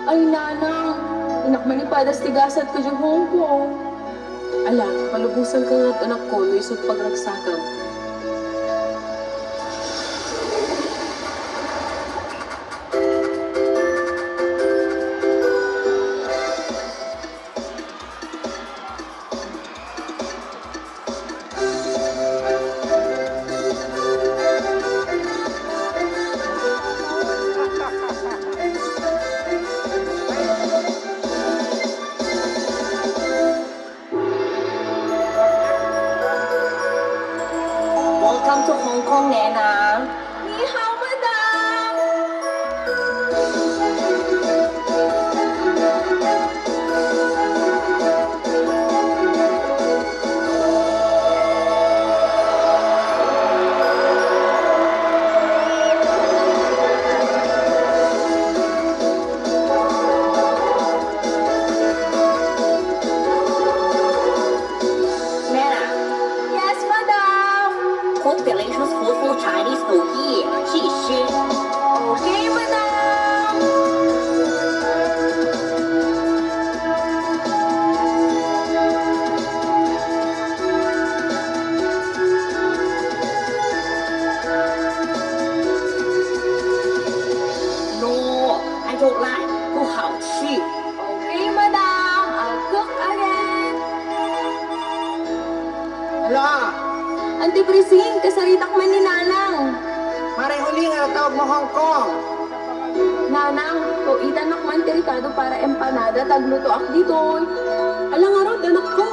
Ay, nanang, inakmanipadas tigasat ko dyan Hong Kong. Ala, palubusan ka nga't anak ko, no isot pagragsakam. Welcome to Hong Kong, Nana. Ni hao, madam! Nana, Yes, madam! cook delicious food for Chinese New Year. 谢谢. Okay, madam! No, I don't like. 不好吃. Okay, madam! I'll cook again! Hala, Auntie Prising, kasaritak man ni Nanang. maray huli nga tawag mo Hong Kong. Nanang, tuitan nakman tirikado para empanada tagluto ak dito. Ala nga rod, anak ko,